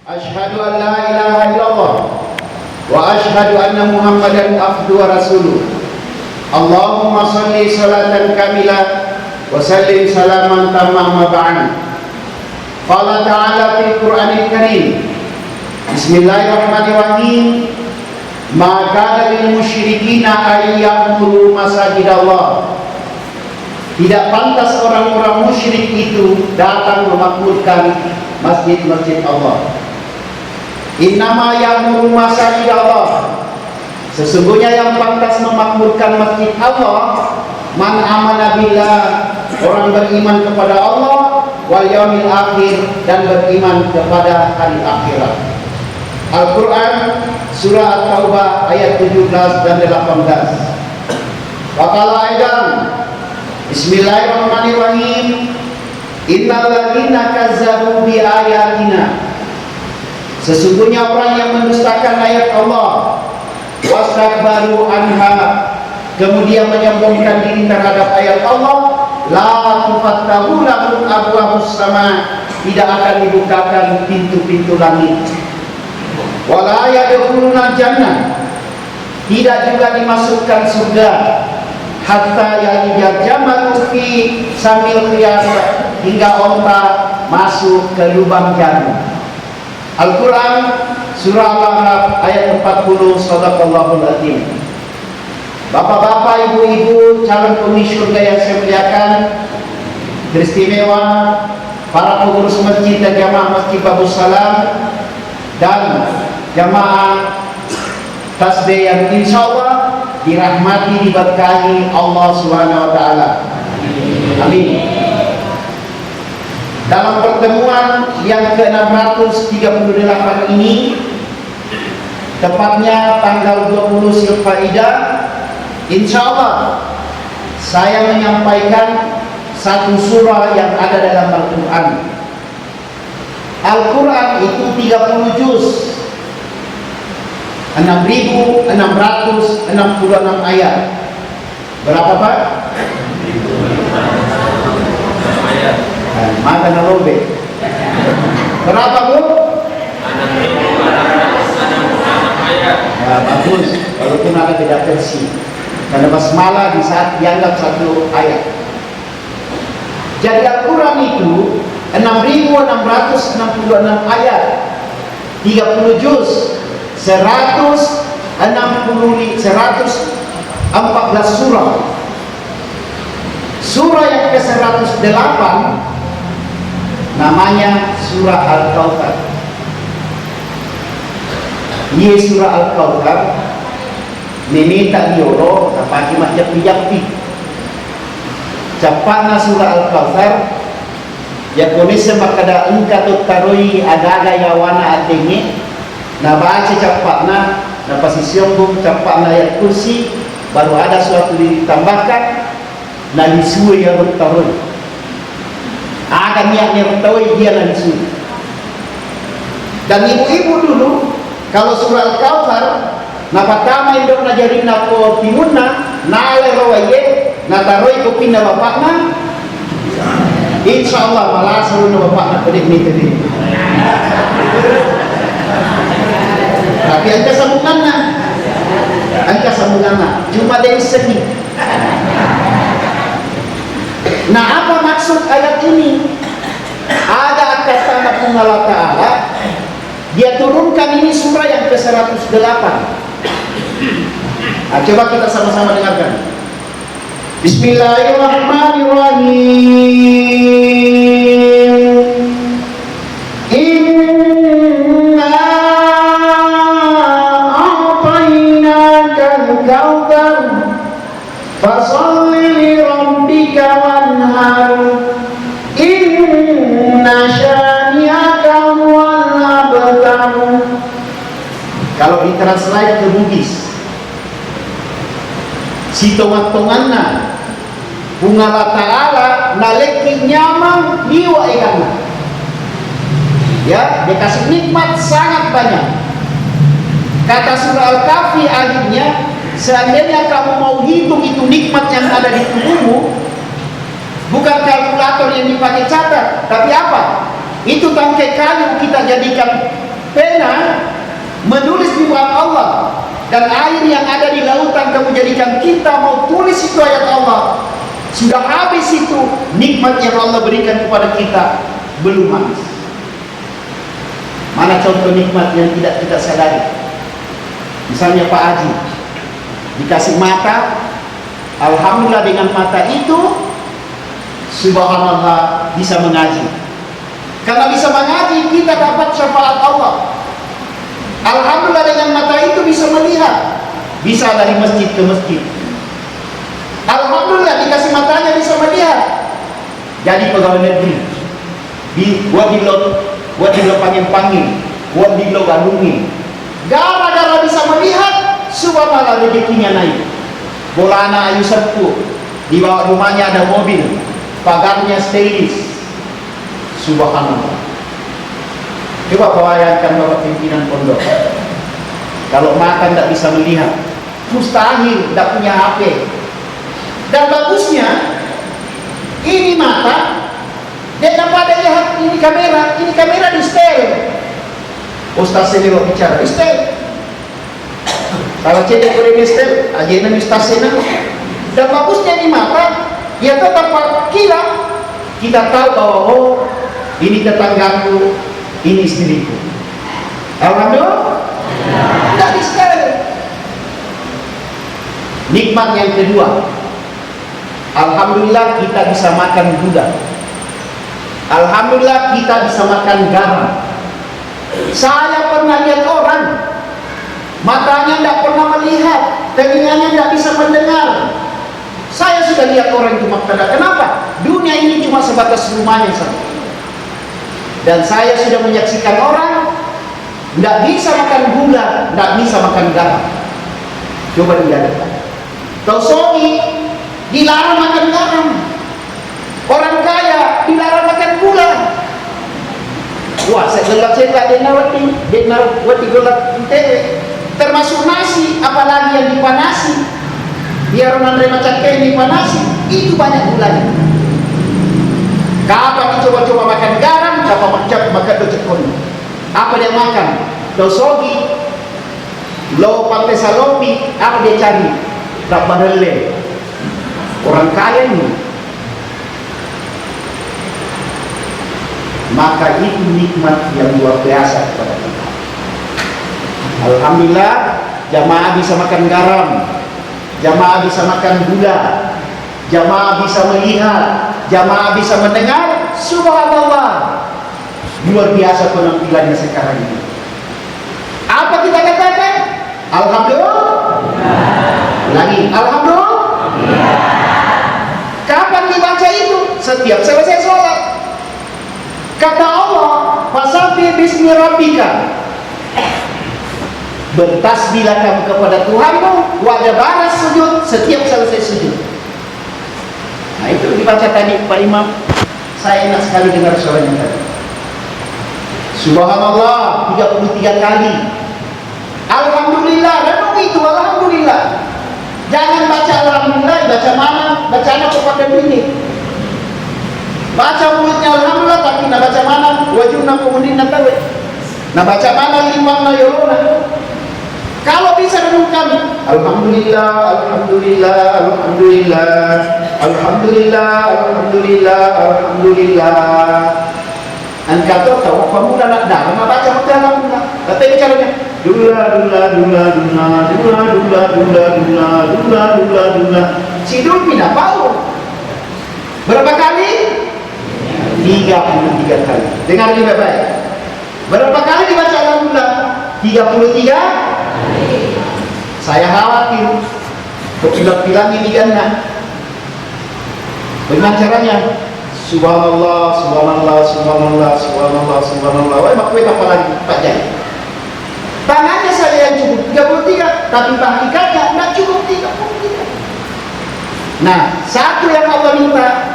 Asyhadu an la ilaha illallah wa asyhadu anna Muhammadan abduhu wa rasuluh. Allahumma salli salatan kamilah wa sallim salaman tamma ma ba'd. Qala ta'ala fil Qur'anil Karim. Bismillahirrahmanirrahim. Ma kana lil musyrikina ay ya'muru masajidallah. Tidak pantas orang-orang musyrik itu datang memakmurkan masjid-masjid Allah. Innama ya'muru masajidallah. Sesungguhnya yang pantas memakmurkan masjid Allah man amana billah, orang beriman kepada Allah, wal yaumil akhir, dan beriman kepada hari akhirat. Al-Quran surah At-Taubah ayat 17 dan 18. Wa qala aidan Bismillahirrahmanirrahim. Innal ladzina kazzabu bi ayatina, sesungguhnya orang yang mendustakan ayat Allah, wastakbaru anha, kemudian menyombongkan diri terhadap ayat Allah, la tufattahu lahum abwabus sama, tidak akan dibukakan pintu-pintu langit. Wala yadkhuluna jannah, tidak juga dimasukkan surga, hatta yalijal jamalu fi samil khiyat, hingga onta masuk ke lubang jarum. Al-Quran surah Al-A'raf ayat 40. Shadaqallahul Azim. Bapak-bapak, ibu-ibu, calon penghuni surga yang saya muliakan, beristimewa para pengurus masjid dan jamaah Masjid Babus Salam dan jamaah tasbih yang insyaallah dirahmati, diberkahi Allah Subhanahu wa taala. Amin. Dalam pertemuan yang ke-638 ini, tepatnya tanggal 20 Zulqa'dah, insyaallah saya menyampaikan satu surah yang ada dalam Al-Quran. Al-Quran itu 30 juz, 6.666 ayat. Berapa Pak? Maka narobe. Berapa Bu? 6.666 ayat. Ya, bagus. Walaupun ada tidak versi, karena basmalah di saat dianggap satu ayat. Jadi Al-Quran itu 6.666 ayat, 30 juz, 114 surah. Surah yang ke-108 namanya surah Al-Kautsar. Ini surah Al-Kautsar meminta dioro tapaki macam-macam. Cepatnya surah Al-Kautsar ya konisa makada engkau taroi ada yawana atingi na baca cepatnya na pasisyong cepatnya ayat kursi, baru ada suatu ditambahkan na disuai yang bertaroi. Ada niatnya bertaroi, dia na disuai. Dan ibu-ibu dulu kalau surah Al-Kautsar na pertama indok na jadi na po timunna na lerowaye na taroi ko pinna bapakna, insyaallah malah suruh na bapakna pedih ni tadi. Tapi angka sambungannya cuma dari seni. Nah, apa maksud ayat ini? Ada kata Allah Ta'ala, dia turunkan ini surah yang ke-108. Nah, coba kita sama-sama dengarkan. Bismillahirrahmanirrahim. Inna a'tainakal kautsar fasholli li rabbika wanhar inna syani'aka huwal abtar. Kalau ditranslate ke Bugis, si tongan-tonganna bunga Ta'ala naleki nyaman diwa ikanna. Ya, dikasih nikmat sangat banyak. Kata surah Al-Kahfi akhirnya, seandainya kamu mau hitung itu nikmat yang ada di tubuhmu, bukan kalkulator yang dipakai catat, tapi apa? Itu tangkai kayu kita jadikan pena menulis di muka Allah, dan air yang ada di lautan kamu jadikan kita mau tulis itu ayat Allah. Sudah habis itu, nikmat yang Allah berikan kepada kita belum habis. Mana contoh nikmat yang tidak kita sadari? Misalnya Pak Haji dikasih mata, alhamdulillah dengan mata itu subhanallah bisa mengaji. Karena bisa mengaji kita dapat syafaat Allah. Alhamdulillah dengan mata itu bisa melihat, bisa dari masjid ke masjid. Alhamdulillah dikasih matanya bisa melihat, jadi pegawai negeri. Buat di lo panggil-panggil, buat di lo gandungi. Gara-gara bisa melihat, subhanallah rezekinya naik. Bola anak ayu sepuh, di bawah rumahnya ada mobil, pagarnya stylish. Subhanallah. Coba bayangkan Bapak pimpinan pondok, kalau makan tidak bisa melihat, mustahil, tidak punya HP. Dan bagusnya, ini mata, dia dapat lihat ini kamera di setel. Ustaz ini mau bicara, di setel. Kalau cedek boleh di setel, aja ini Ustaz ini. Dan bagusnya ini mata, dia tetap kilat. Kita tahu bahwa oh, ini tetanggaku, ini istriku. Alhamdulillah, tidak di setel. Nikmat yang kedua, alhamdulillah kita bisa makan gula. Alhamdulillah kita bisa makan garam. Saya pernah lihat orang, matanya tidak pernah melihat, telinganya tidak bisa mendengar. Saya sudah lihat orang itu makan. Kenapa? Dunia ini cuma sebatas rumahnya saja. Dan saya sudah menyaksikan orang tidak bisa makan gula, tidak bisa makan garam. Coba dilihat. Tosogi dilarang makan garam. Orang kaya dilarang makan gula. Wah, saya gelap dia nawati gelap tewe. Termasuk nasi, apalagi yang dipanasi. Biar orang nerima cakek dipanasi, itu banyak gulanya. Kapan dicoba-coba makan garam, kapan makan docekon. Apa dia makan? Tosogi, lo pantai salopi, apa dia cari? Rapmadele. Orang kaya ini. Maka itu nikmat yang luar biasa kepada kita. Alhamdulillah, jamaah bisa makan garam, jamaah bisa makan gula, jamaah bisa melihat, jamaah bisa mendengar. Subhanallah, luar biasa penampilannya sekarang ini. Apa kita katakan? Alhamdulillah. Lagi, alhamdulillah. Kapan dibaca itu? Setiap selesai sholat. Kata Allah, fasabbih bismi rabbika. Bertasbihlah kamu kepada Tuhanmu, wa adbara sujud, setiap selesai sujud. Nah itu dibaca tadi Pak Imam. Saya enak sekali dengar suaranya tadi. Subhanallah 33 kali. Alhamdulillah, renung itu alhamdulillah. Jangan baca alhamdulillah, baca mana? Baca anak kepada ini. Baca mulutnya alhamdulillah, tapi nak baca mana? Wajibna kemudian nak tahu. Nak baca mana limpang yolona. Kalau bisa renungkan, alhamdulillah, alhamdulillah, alhamdulillah, alhamdulillah, alhamdulillah, alhamdulillah. Angkat tahu pemula nak dah, nak baca macam alhamdulillah. Tapi caranya dula dula dula dula dula dula dula dula dula dula dula. Sidul pindah bau. Berapa kali? 33 kali. Dengar ini baik-baik. Berapa kali dibaca alhamdulillah? 33. Saya khawatir bilang ini jannah. Bagaimana caranya? Subhanallah, subhanallah, subhanallah, subhanallah, subhanallah. Wah, makwet apa lagi? Pak Jai. Tangannya saya yang cukup 33, tapi hakikatnya tidak cukup 33. Nah, satu yang Allah minta,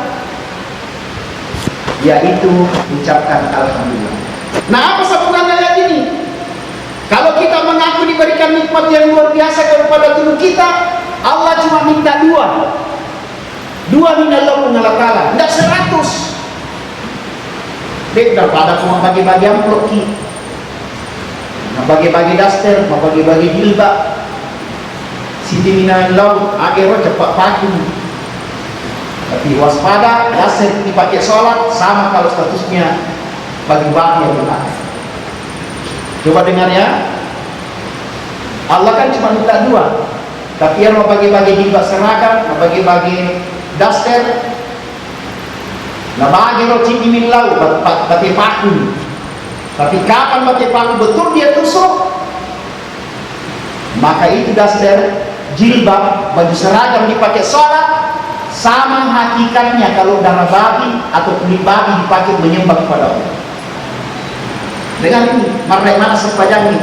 yaitu ucapkan alhamdulillah. Nah, apa sambungan ayat ini? Kalau kita mengaku diberikan nikmat yang luar biasa kepada tubuh kita, Allah cuma minta dua minallahu ta'ala, tidak 100. Daripada cuma bagi-bagi amplop. Nah, bagi-bagi daster, bagi-bagi jilbab. Siti Minain laut, akhirnya cepat paku. Tapi waspada, daster dipakai sholat, sama kalau statusnya bagi-bagi yang benar. Coba dengar ya. Allah kan cuma minta dua. Tapi yang mau bagi-bagi jilbab seragam, mau bagi-bagi daster, nah bagi roti min laut, batik paku. Tapi kapan batik paku betul dia tusuk, maka itu daster, jilbab, baju seragam dipakai sholat, sama hakikatnya kalau darah babi atau kulit babi dipakai menyembah kepada Allah. Dengan ini, mana sepanjang ini.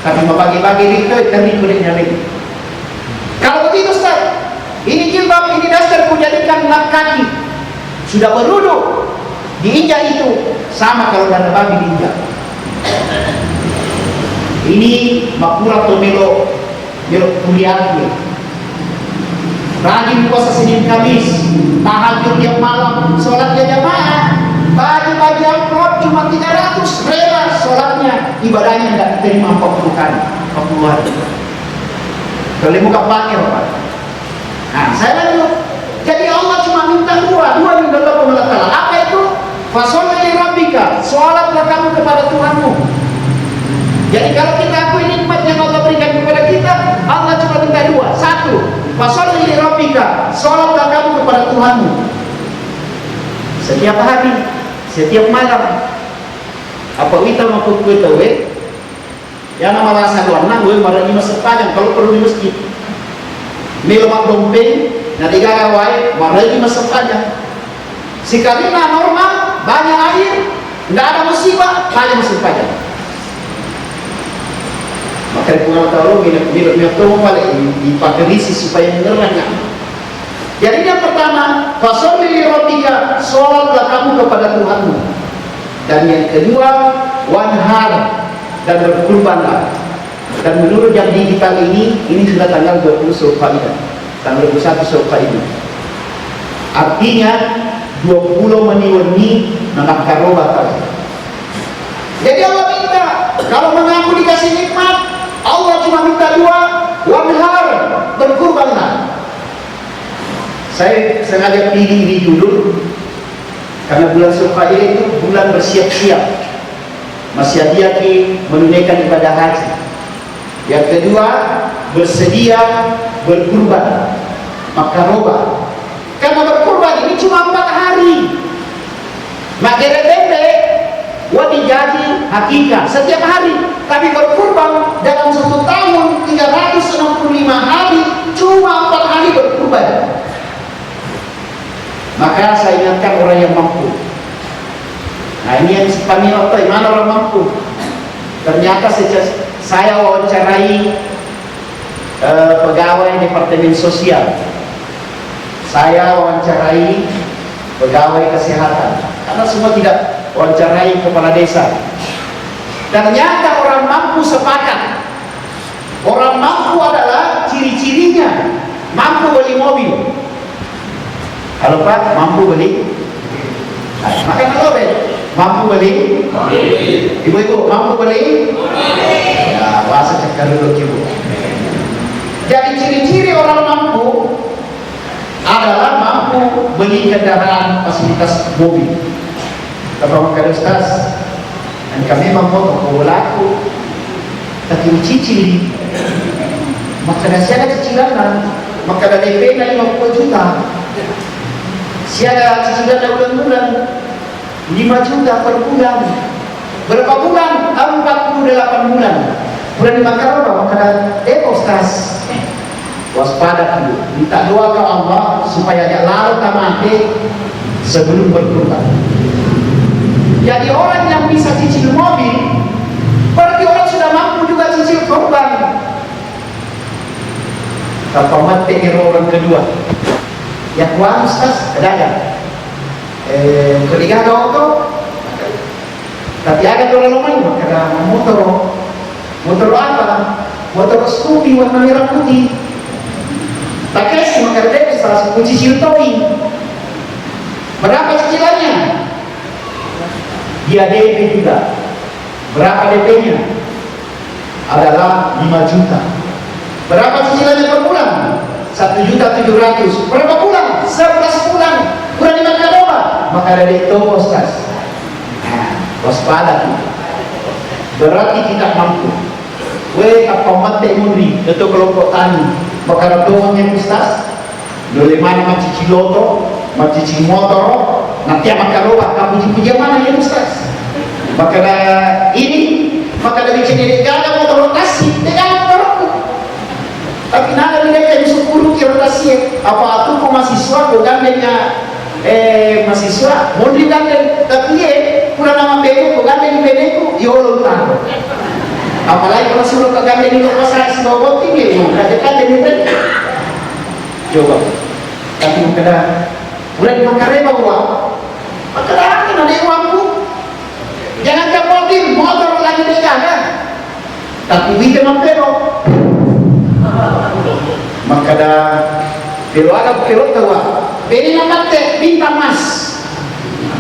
Tapi mau bagi-bagi itu, kami kulitnya lagi. Kalau begitu Ustaz, ini jilbab, ini daster kujadikan lap kaki, sudah beruduk, diinjak itu, sama kalau darah babi diinjak. Ini makmur atau melo kuliah, rajin puasa Senin Kamis, tahajud tiap malam, sholatnya jamaah, bagi-bagi amplop cuma 300, rela sholatnya, ibadahnya tidak diterima 40 kali, 40 hari. Kalau buka pakai Pak. Nah, saya lanjut. Jadi Allah cuma minta dua minta Allah Taala. Apa itu? Fasholli li rabbika, sholatlah kamu kepada Tuhanmu. Jadi kalau kita akui nikmat yang Allah berikan kepada kita, Allah cuma minta dua. Satu, fasholli li rabbika, sholatlah kamu kepada Tuhanmu. Setiap hari, setiap malam. Apa kita mampu kita yang nama rasa warna gue marah di masjid panjang kalau perlu di masjid. Milomak dompeng, nanti gak awai marah di masjid panjang. Sekalina normal, banyak air, nggak ada musibah, banyak masjid panjang. Maka pengamal tahu minum tahu balik dipakai risi supaya menerangkan. Jadi yang pertama, fasholli li rabbika, sholatlah kamu kepada Tuhanmu. Dan yang kedua, wanhar, dan berkurbanlah. Dan menurut jam digital ini sudah tanggal 20 Zulqa'dah, tanggal 21 Zulqa'dah. Artinya 20 meniwani nak karobah. Jadi Allah minta, kalau mengaku dikasih nikmat, Allah cuma minta dua, wanhar, berkurbanlah. Saya sengaja pilih ini judul karena bulan Zulqa'dah itu bulan bersiap-siap, masih hati-hati menunaikan ibadah haji. Yang kedua, bersedia berkurban, makarobah. Karena berkurban ini cuma 4 hari. Makere pendek, wadi jadi hakikat setiap hari. Tapi berkurban dalam 1 tahun 365 hari, cuma 4 hari berkurban. Maka saya ingatkan orang yang mampu. Nah ini yang sepani otak, mana orang mampu? Ternyata saya wawancarai pegawai Departemen Sosial, saya wawancarai pegawai kesehatan, karena semua tidak wawancarai kepala desa. Ternyata orang mampu sepakat, orang mampu adalah ciri-cirinya mampu beli mobil. Halo Pak, mampu beli? Makan apa mampu beli? Ibu-ibu mampu beli? Ya, bahasa cekal dulu ibu. Jadi ciri-ciri orang mampu adalah mampu beli kendaraan fasilitas mobil. Kata Pak Ustaz, dan kami mampu laku, tapi cicil, maka ada cicilan, maka ada DP 50 juta. Siada cicilan bulan-bulan 5 juta per bulan. Berapa bulan? 48 bulan. Bulan di Makarona, maka Ustaz, waspada dulu. Minta doa ke Allah supaya dia lalu mati sebelum berkurban. Jadi orang yang bisa cicil mobil, berarti orang sudah mampu juga cicil korban. Tanpa mati orang kedua. Yang kuat Ustaz, ada ketiga ada auto, tapi ada orang lain, ada motor apa? Motor Scoopy warna merah putih. Tak kasih maka dia salah satu cicil towing. Berapa cicilannya? Dia DP juga. Berapa DP-nya? adalah 5 juta. Berapa cicilannya per bulan? 1.700.000. Berapa bulan? 11 bulan. Kurang 5 kadoba. Maka dari itu Ustaz, waspada kita. Berarti kita mampu. Apa mati mundi itu kelompok tani. Maka doang yang Ustaz. Dole mana macici loto, macici motor, nanti amat karoba kamu puji mana ya Ustaz? Maka ini, maka dari sini tidak motor rotasi, tidak motor. Tapi nada mereka yang 10 rotasi. Apa aku mahasiswa, gandengnya mahasiswa, mundi gandeng, tapi kurang nama beku, gandeng beku, yolo utang. Apalagi kalau suruh ke gandeng itu pasal si bawa tinggi, kadang-kadang itu. Coba, tapi kadang bulan makareba uang, makareba ada uangku. Jangan ke motor lagi dijaga. Tapi kita mampero. Maka ada pero tawa. Beli nama teh bintang mas.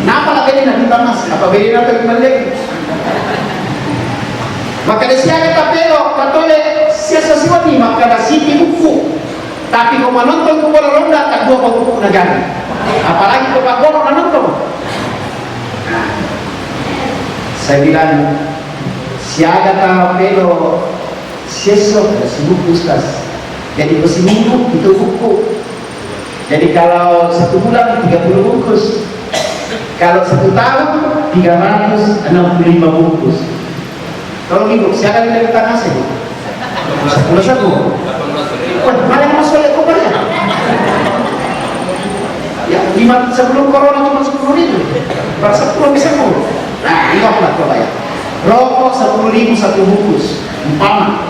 Napa lah beli nama bintang mas? Apa beli nama terkembali? Maka ada siapa tapero, katole siapa siapa ni maka ada siti buku. Tapi kalau menonton ke bola ronda tak dua buku negara. Apalagi ke bola menonton. Saya bilang siaga tapero sesok si buku Ustaz. Jadi per seminggu itu buku. Jadi kalau 1 bulan 30 bungkus. Kalau 1 tahun 365 bungkus. Tolong ibu, siapa yang kita ngasih? 10 saku. Wah, mana yang masuk ya kopernya? Ya, sebelum corona cuma 10.000. Baru 10 bisa mau. Nah, ini apa coba ya? Rokok 10.000 1 bungkus. Umpama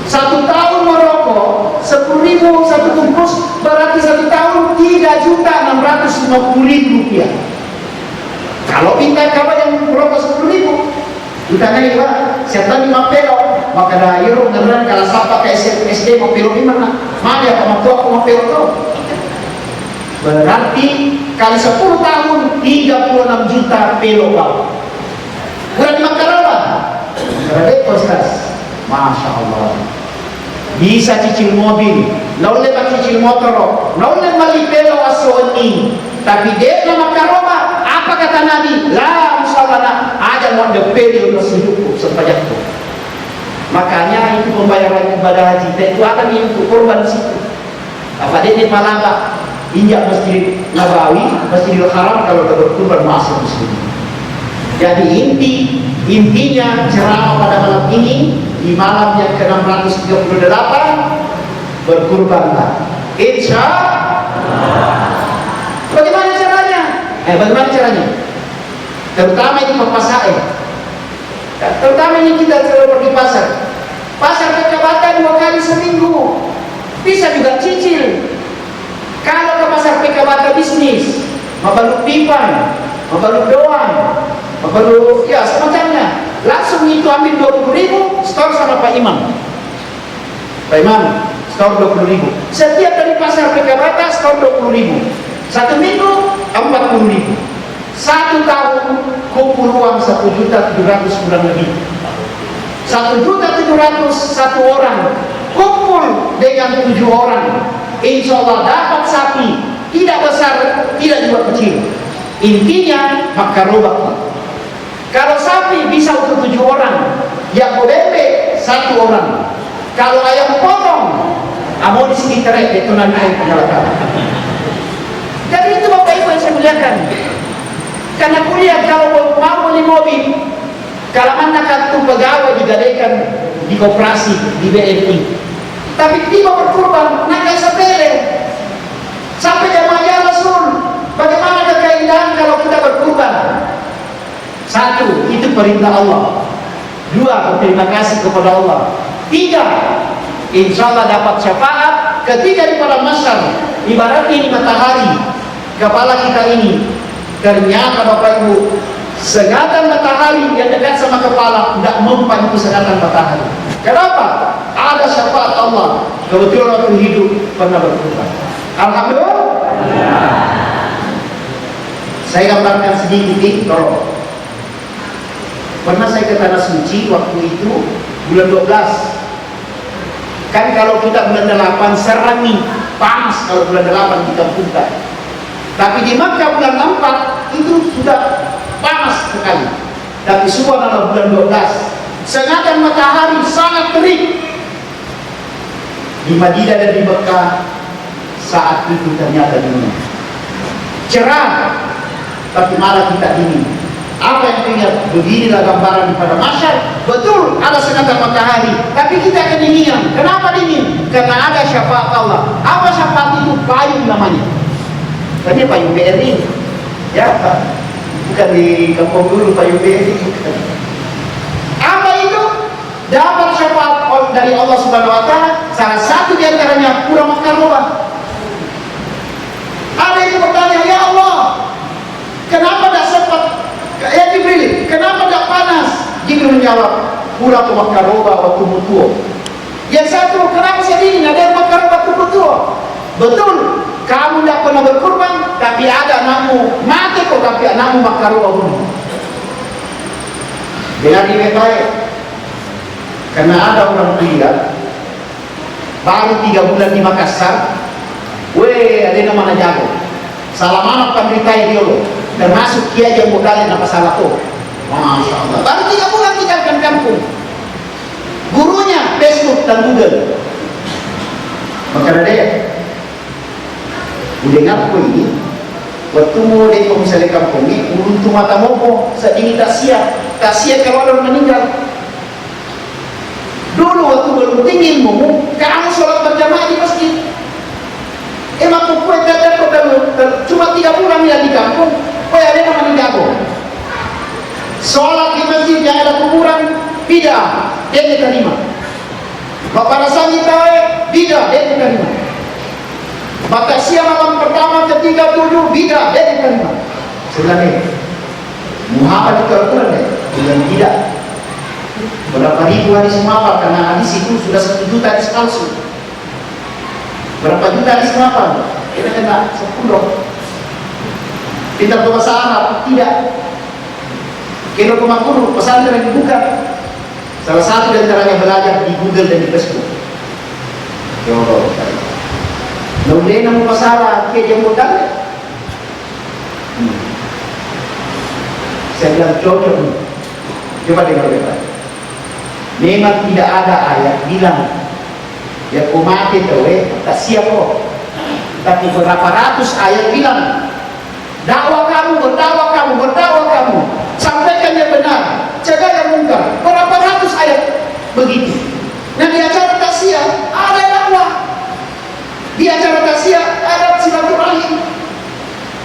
1 tahun merokok 10.000 1 bungkus, berarti 1 tahun 3.650.000 rupiah. Kalau pintar kawan yang merokok 10.000, kita nanya Pak, siapa 5 pelo, maka dah euro beneran kalau siapa ke SD 5 pelo di mana? Mana ya kamu tua 5 pelo tuh? Berarti kali 10 tahun 36 juta pelo kau. Berarti makan apa? Berarti Ustaz. Masya Allah. Bisa cicil mobil, naule pak cicil motor, naule mali pelo asoni. Tapi dia nama karoba, apa kata Nabi? La musalana, ada wanda pelo hidupku sepajakku. Makanya itu pembayaran ibadah haji, itu akan untuk korban situ. Apa dia di Palembang, injak Masjid Nabawi, Masjidil Haram kalau tak berkorban masuk muslim. Jadi intinya ceramah pada malam ini di malam yang ke-638 berkurbanlah. Insya Allah. Bagaimana caranya? Bagaimana caranya? Terutama ini papasae. Terutama ini kita pergi pasar. Pasar Pekabata 2 kali seminggu. Bisa juga cicil. Kalau ke pasar Pekabata bisnis, mabaluk pipan, mabaluk doang, mabaluk ya semacamnya. Langsung itu ambil 20.000, store sama Pak Imam. Pak Imam, store 20.000. Setiap dari pasar Pekabata store 20.000. 1 minggu 40.000. 1 tahun kumpul uang 1.700.000 kurang lebih. 1.700.000 1 orang kumpul dengan 7 orang. Insya Allah dapat sapi, tidak besar, tidak juga kecil. Intinya makarobah. Kalau sapi bisa untuk 7 orang, yang bebek 1 orang. Kalau ayam potong, amo di sini terek itu nanti penyalakan. Jadi itu Bapak Ibu yang saya muliakan. Karena kuliah kalau mau beli mobil, kalau mana kartu pegawai digadaikan di koperasi di BNI. Tapi tiba berkurban, naga sepele. Sampai jamaah Rasul, bagaimana keindahan kalau kita berkurban? 1, itu perintah Allah. 2, berterima kasih kepada Allah. 3, insya Allah dapat syafaat. Ketiga daripada masyar, ibarat ini matahari kepala kita ini. Ternyata Bapak Ibu, sengatan matahari yang dekat sama kepala tidak mempan itu sengatan matahari. Kenapa? Ada syafaat Allah. Kebetulan waktu hidup pernah berkurban. Alhamdulillah. Saya gambarkan sedikit, tolong. Pernah saya ke Tanah Suci waktu itu bulan 12. Kan kalau kita bulan 8 serangi, panas kalau bulan 8 kita buka. Tapi di Makkah bulan 4 itu sudah panas sekali. Tapi subhanallah bulan 12, sengatan matahari sangat terik. Di Madinah dan di Mekah saat itu ternyata dingin, cerah, tapi malah kita dingin. Apa yang ingat? Beginilah gambaran pada masyarakat. Betul ada sengatan matahari, tapi kita kedinginan. Kenapa dingin? Karena ada syafaat Allah. Apa syafaat itu? Payung namanya. Tadi payung BRI, ya Pak. Bukan di kampung dulu payung BRI. Apa itu? Dapat syafaat dari Allah Subhanahu Wa Taala. Salah satu di antaranya Pura Makkah. Ada yang bertanya, ya Allah, kenapa tidak sempat? Ya Jibril, kenapa tidak panas? Jibril menjawab, Pura Makkah waktu mutuo. Yang satu, kenapa sedih? Ada yang Makkah waktu mutuo. Betul, kamu tidak pernah berkorban, tapi ada anakmu mati kok, tapi anakmu Makkah bunuh. Dengar ini baik. Karena ada orang tua baru 3 bulan di Makassar, ada nama jago, salah mana pemberitaan dia lo, termasuk Kiai yang modalin apa salah tuh, masya Allah. Baru 3 bulan tinggalkan kampung, gurunya Facebook dan Google. Maka ada udah ngaku ini, waktu mau dia misalnya kampung ini, untuk mata mopo, sedini tak siap kalau orang meninggal. Dulu waktu belum tinggi ilmu, kamu sholat berjamaah di masjid. Emang kue tetap cuma 3 bulan ya di kampung, kue ada yang meninggal. Sholat di masjid yang ada kuburan, bidah, dia diterima. Bapak rasanya tahu, bidah, dia diterima. Maka siang malam pertama ketiga 7, bidah, dia diterima. Sebenarnya Muhammad itu Al-Quran dan tidak. Berapa ribu hadis menghafal, karena hadis itu sudah 1 juta hadis palsu. Berapa juta hadis menghafal? Kita kena 10. Pintar bahasa Arab? Tidak. Kira kemakmur, pesantren dibuka. Salah satu dari antaranya belajar di Google dan di Facebook. Ya Allah. Lalu nama masalah, kia jemput dan saya bilang cocok. Coba dengar baik-baik. Memang tidak ada ayat bilang ya mati tak siap kok. Tapi berapa ratus ayat bilang dakwah kamu, berdakwah kamu, sampaikan yang benar, cegah yang mungkar. Berapa ratus ayat begitu. Nah di acara tasya ada dakwah, di acara tasya ada silaturahim,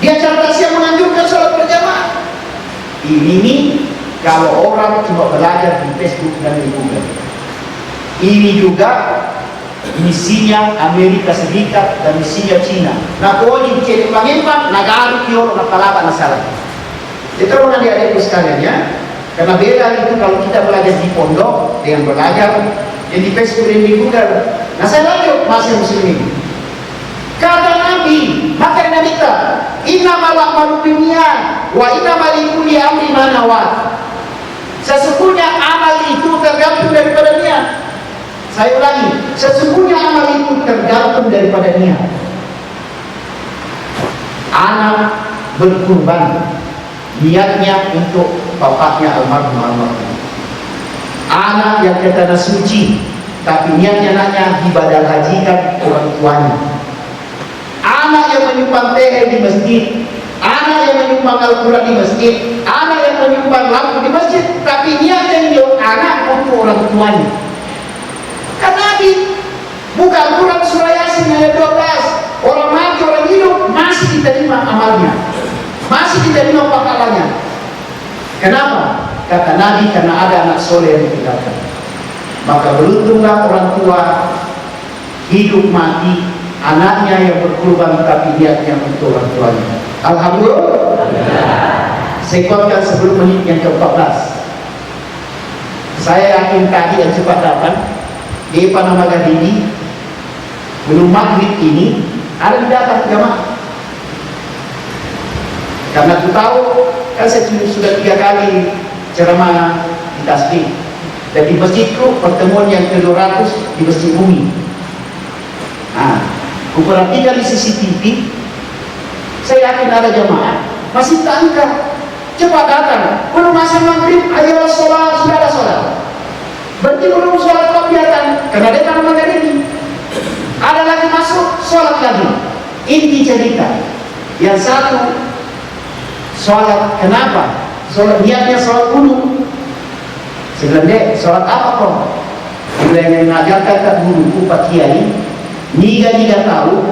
di acara tasya menganjurkan sholat berjamaah. Ini kalau orang cuma belajar di Facebook dan di Google. Ini juga misinya Amerika Serikat dan misinya Cina. Nah, kalau di cek pangimpan, negara kior, nakalaban nasalah. Itu orang adik-adikku sekalian ya. Karena beda itu kalau kita belajar di pondok dengan belajar yang di Facebook dan di Google. Nah, saya lanjut masih muslimin. Kata Nabi, maka Nabi kita, innamal a'malu binniyat wa innamal likulli amrin ma nawat. Sesungguhnya amal itu tergantung daripada niat. Saya ulangi, sesungguhnya amal itu tergantung daripada niat. Anak berkurban, niatnya untuk bapaknya almarhum. Anak yang ke tanah suci, tapi niatnya nanya dibadal hajikan orang tuanya. Anak yang menyumbang teh di masjid, anak yang menyumbang Al-Quran di masjid, anak yang menyumbang lampu di masjid, tapi niatnya nyumbang anak untuk orang tuanya. Kan Nabi buka Al-Quran surah Yasin ayat 12, orang mati orang hidup masih diterima amalnya, masih diterima pahalanya. Kenapa? Kata Nabi, karena ada anak soleh yang ditinggalkan. Maka beruntunglah orang tua hidup mati, anaknya yang berkorban tapi niatnya untuk orang tuanya. Alhamdulillah. Saya kuatkan sebelum menit yang ke-14. Saya yakin tadi yang cepat datang di Panama Gadini belum maghrib ini ada di datang jamaah. Karena aku tahu kan saya sudah 3 kali ceramah di tasbih. Dan di masjidku pertemuan yang ke-200 di Masjid Bumi. Nah, kuperhatikan di CCTV, saya yakin ada jamaah masih tangkap, cepat datang, belum masa maghrib, ayo sholat, sudah ada sholat. Berarti belum sholat kegiatan, karena dia kan maghrib ini. Ada lagi masuk, sholat lagi. Inti cerita, yang satu sholat, kenapa? Sholat niatnya sholat dulu. Sebenarnya sholat apa kok? Mulai mengajarkan ke guruku Pak Kiai, niga tahu,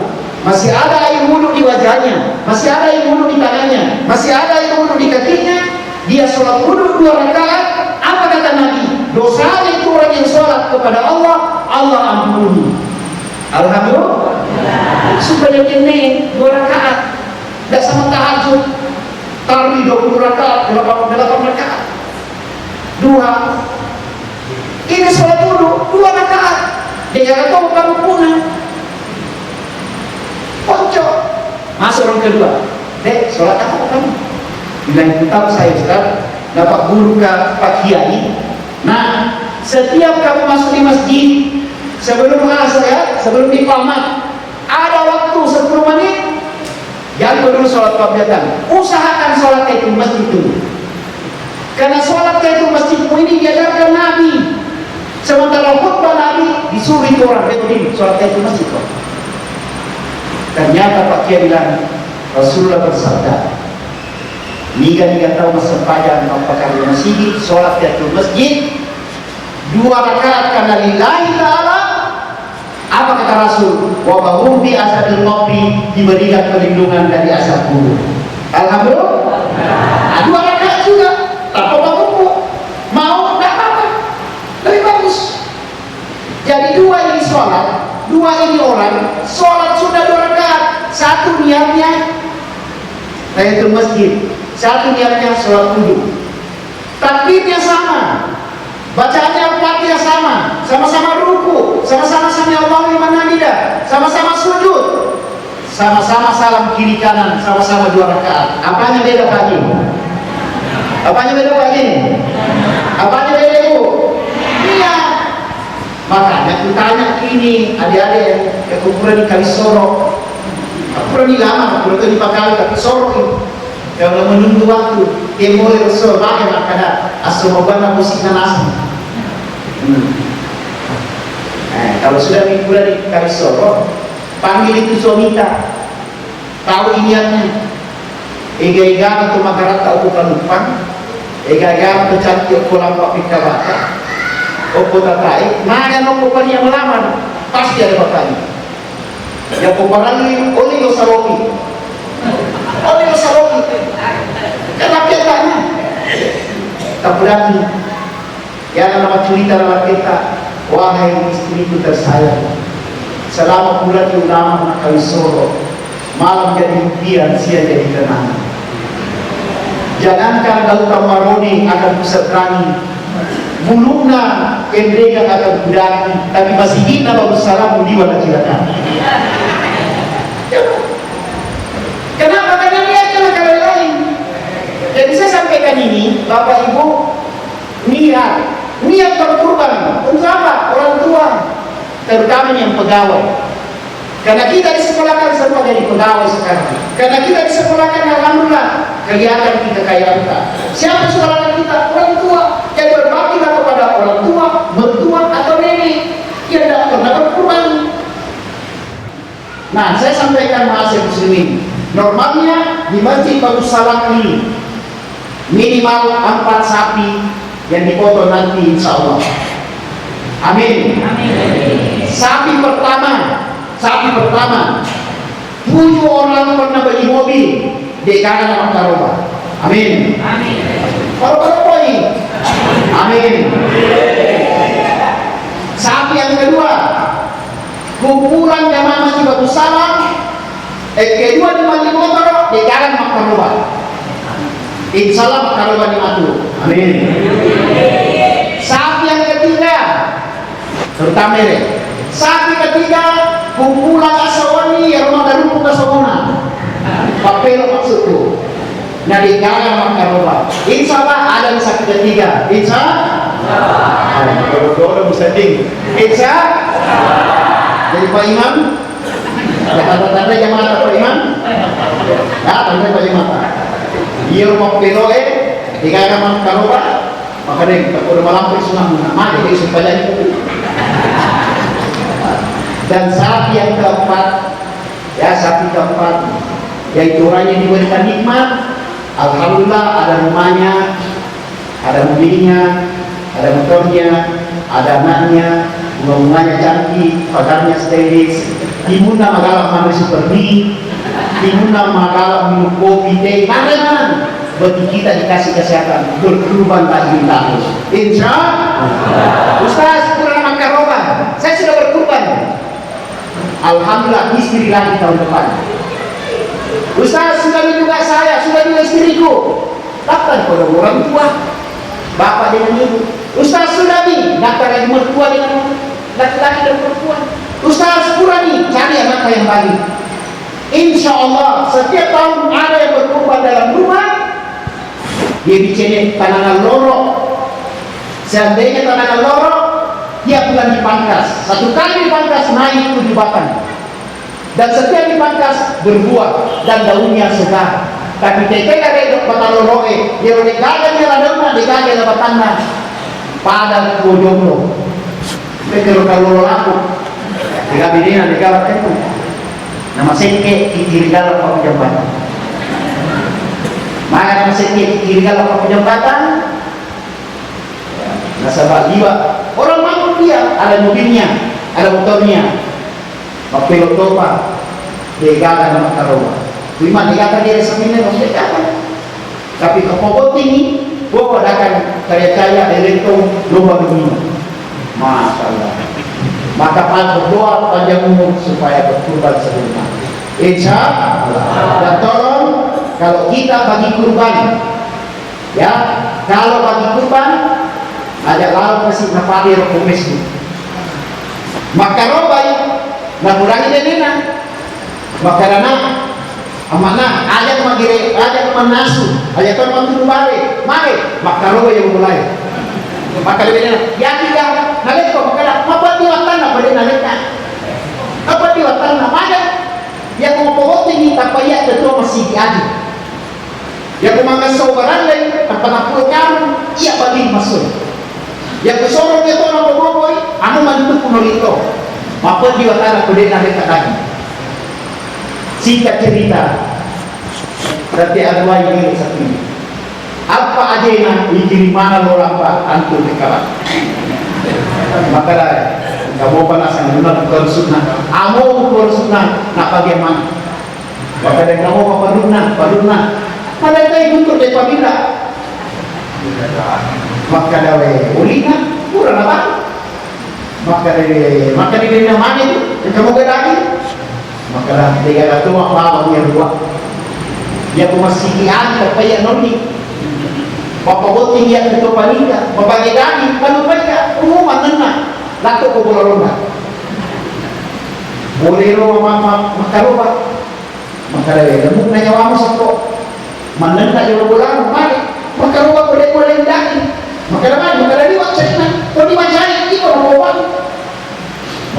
masih ada air wudhu di wajahnya, masih ada air wudhu di tangannya, masih ada air wudhu di kakinya. Dia sholat wudhu 2 rakaat. Apa kata Nabi? Dosanya itu orang yang sholat kepada Allah, Allah ampuni. Alhamdulillah. Supaya ini 2 rakaat, tidak sama tahajud. Tarawih 20 rakaat, 8 rakaat. 2. Ini sholat wudhu 2 rakaat. Dia kata kau kamu punah. Pocok. Masuk orang kedua. Dek, sholat apa kamu? Bilang itu tahu saya Ustaz, dapat guru ke Pak Kiai. Nah, setiap kamu masuk di masjid, sebelum asar, sebelum iqamat, ada waktu 10 menit. Jangan dulu sholat kebiasaan. Usahakan sholat itu masjid dulu. Karena sholat itu masjidmu ini diajarkan Nabi. Sementara khutbah Nabi disuruh itu orang begini, sholat itu masjid kok. Ternyata Pak Kiai bilang, Rasulullah bersabda, niga tahu masa panjang apakah di masjid, sholat itu masjid 2 rakaat karena lillahi ta'ala. Apa kata Rasul? Wa bahum bi asadil mawti, diberikan perlindungan dari asap kubur. Alhamdulillah. 2 rakaat juga tanpa bangunku. Mau enggak apa-apa. Lebih bagus. Jadi 2 ini sholat, 2 ini orang sholat sudah 2 rakaat. 1 niatnya tahiyatul masjid, 1 niatnya sholat wudhu. Takbirnya sama, bacaannya Al-Fatihah sama, sama-sama ruku, sama-sama sami Allahu liman hamidah, sama-sama sujud, sama-sama salam kiri kanan, sama-sama 2 rakaat. Apanya beda Pak Haji? Apanya beda Pak Haji? Apanya beda Ibu? Iya. Makanya aku tanya ini adik-adik yang kekuburan di Kalisoro. Aku ini lama, aku di Pakali, tapi Soro ini. Kalau menunggu waktu, dia mulai Rasul, banyak makanya asal-mubana musiknya nasi. Kalau sudah liburan di Kalisoro, panggil itu suamita, tahu iniannya. Ega-ega atau makarat tak bukan lupa, ega-ega atau cantik pulang pak pikabata, opo tatai, mana nopo yang melamar, pasti ada bapaknya. Yang kuparali oleh Saroki, kenapa dia tanya? Tak berani. Ya nama cerita nama kita, wahai istriku tersayang, selama bulan Yunama Kalisoro, malam jadi impian, siang jadi kenangan. Jangankan lautan maroni akan kuseberangi, bulungna kendega akan kudaki, tapi masih hina baru salamu diwala cilaka. Kenapa? Karena niatnya kalau lain. Jadi saya sampaikan ini, Bapak Ibu, niat berkurban untuk apa? Orang tua, terutama yang pegawai. Karena kita disekolahkan semua jadi pegawai sekarang. Karena kita disekolahkan, alhamdulillah, kegiatan kita kayak kita. Siapa sekolahkan kita? Orang tua. Jadi berbaktilah kepada orang tua, mertua atau nenek yang tidak pernah berkurban. Nah, saya sampaikan mahasiswa muslimin, normalnya di Masjid Bagus Salam ini minimal 4 sapi yang dipotong nanti insya Allah. Amin. Sapi pertama 7 orang pernah beli mobil di kanan orang Karoba. Amin. Karoba poin. Amin. Sapi yang kedua, kumpulan jamaah Masjid Bagus Salam, kedua di Masjid Motor di kanan Makaroba. Insya Allah Makaroba dimatu. Amin. Sapi yang ketiga, terutama ini, sapi ketiga kumpulan asawani yang rumah daruku kasawuna. Papel maksudku. Nah di kanan Makaroba. Insya Allah ada di sapi ketiga. Insya Allah. Dua-dua bisa ding. Insya. Jadi Pak Imam, ada tanda-tanda jamaah Pak Imam? Ya, tanda Pak Imam. Dia mau peloe, tiga kamar karoba, maka dia tak boleh malam sunah mana jadi supaya itu. Dan sapi yang keempat, ya sapi keempat, yaitu orang yang diberikan nikmat. Alhamdulillah ada rumahnya, ada mobilnya, ada motornya, ada anaknya, bunga-bunganya cantik, pagarnya stylish, timuna magalang mana seperti, timuna magalang minum kopi teh, mana bagi kita dikasih kesehatan, berkurban lagi tahun. Insya Allah. Ustaz, kurang makan roba, saya sudah berkurban. Alhamdulillah istri lagi tahun depan. Ustaz, sudah juga saya, sudah juga istriku. Daftar pada orang tua, bapak dengan ibu. Ustaz sudah nih, daftar lagi mertua dengan laki-laki dan perempuan. Ustaz kurang nih, cari anak yang baik. Insya Allah setiap tahun ada yang berkorban dalam rumah. Dia bicara tanaman lorok. Seandainya tanaman lorok, dia bukan dipangkas. Satu kali dipangkas naik 7 batang. Dan setiap dipangkas berbuah dan daunnya segar. Tapi teteh ada batang loroke, dia oleh gagal dia ladangna, dia gagal batangna. Pada jomblo. Pero kalau laku, tiga bidina di galak itu. Nama seke kiri galak apa jembatan. Maka nama seke kiri galak apa jembatan. Nasabah jiwa. Orang mampu dia, ada mobilnya, ada motornya. Mapilot topa, dia gagal nama karoba. Lima dia kata dia sebenarnya masih gagal. Tapi kepobot ini, gua padakan karya-karya elektron lomba dunia. Masya Allah. Maka berdoa panjang umur supaya berkurban sebelum mati. Insya Allah. Dan tolong kalau kita bagi kurban, ya kalau bagi kurban ada lalu masih napali rokomes. Maka robai, nakurangi denena. Maka dana, amanah ada magire, ada manasu, ada teman balik, mari maka robai yang mulai. Maka lebih ya tidak nalit ko maka apa diwatan na pwede nalit na apa diwatan na mana ya kung mapahotin ni tapaya ito masigi adi ya kung mga sobaran lang tapanapulo ka iya balik masun ya kung sorong ito na pumoboy ano man ito puno rito mapa diwatan na pwede nalit na lagi singkat cerita berarti adwa yung sa piling apa aja yang di mana lo lampa antum dikalah maka kamu panas yang benar bukan sunnah amo bukan sunnah nak bagaimana maka dari kamu paduna pada itu untuk depa bila maka dari ulina kurang apa maka dari mana itu kamu berani maka dari dia tua apa yang dua dia masih ada payah noni mapabuting yan ito paninda, mapagidani, malupay ka, umuman na, lato ko bularuna. Bolero makaruba, makaraya, namuk na nyawa mo sa ko, manan na yung bularun, makaruba ko lang dati, makaraliwag siya na, kung di masyari, hindi ko nakupan.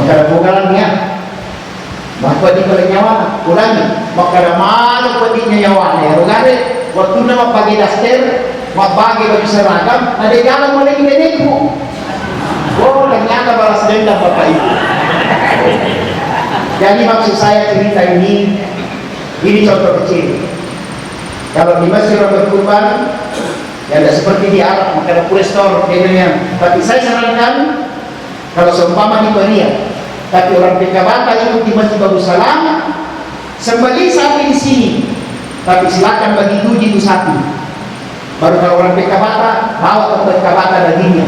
Makarabugalan niya, maka di ko lang nyawa na, kulangi, makaramano ko di niya nyawa na, rugari, waktu na mapagidaster, magbagi bagi seragam, nadigalan mo lagi nenek mo. Oh, ternyata balas dendam Bapak Ibu. Jadi maksud saya cerita ini contoh kecil. Kalau di Mesir berkurban, ya tidak seperti di Arab, maka ada kurestor, tapi saya sarankan, kalau seumpama di Korea, tapi orang PKB ikut di Masjid Bagus Salam, sembelih sapi di sini, tapi silakan bagi duji itu sapi. Baru kalau orang PKB bawa ke PKB dagingnya.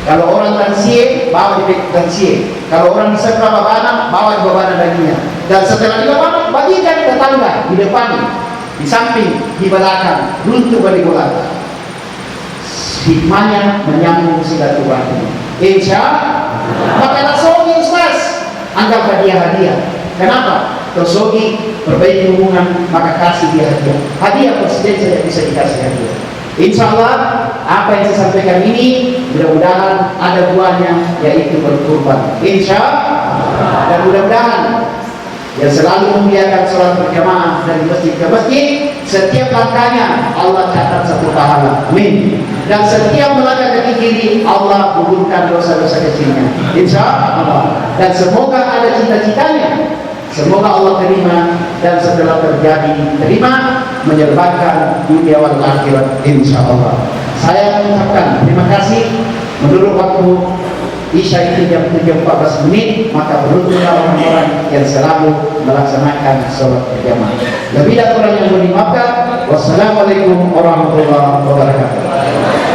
Kalau orang tansie bawa di tansie. Kalau orang di sebelah babana bawa di babana dagingnya. Dan setelah di babana bagikan ke tetangga di depan, di samping, di belakang, runtuh balik belakang. Hikmahnya menyambung silaturahmi. Insya maka nasogi Ustaz anggap hadiah. Kenapa? Tersogi perbaiki hubungan maka kasih dia hadiah. Hadiah presiden tidak bisa dikasih hadiah. Insya Allah apa yang saya sampaikan ini mudah-mudahan ada buahnya, yaitu berkurban. Insya Allah. Dan mudah-mudahan yang selalu membiarkan sholat berjamaah dari masjid ke masjid, setiap langkahnya Allah catat satu pahala. Amin. Dan setiap melangkah kaki kiri, Allah gugurkan dosa-dosa kecilnya. Insya Allah. Dan semoga ada cita-citanya, semoga Allah terima, dan setelah terjadi terima, menyerahkan dunia wal akhirat. Insya Allah. Saya mengucapkan terima kasih. Menurut waktu Isya itu jam 7.14 menit, maka beruntunglah orang-orang yang selalu melaksanakan sholat berjamaah. Lebih dan kurang yang dimaafkan. Wassalamualaikum warahmatullahi wabarakatuh.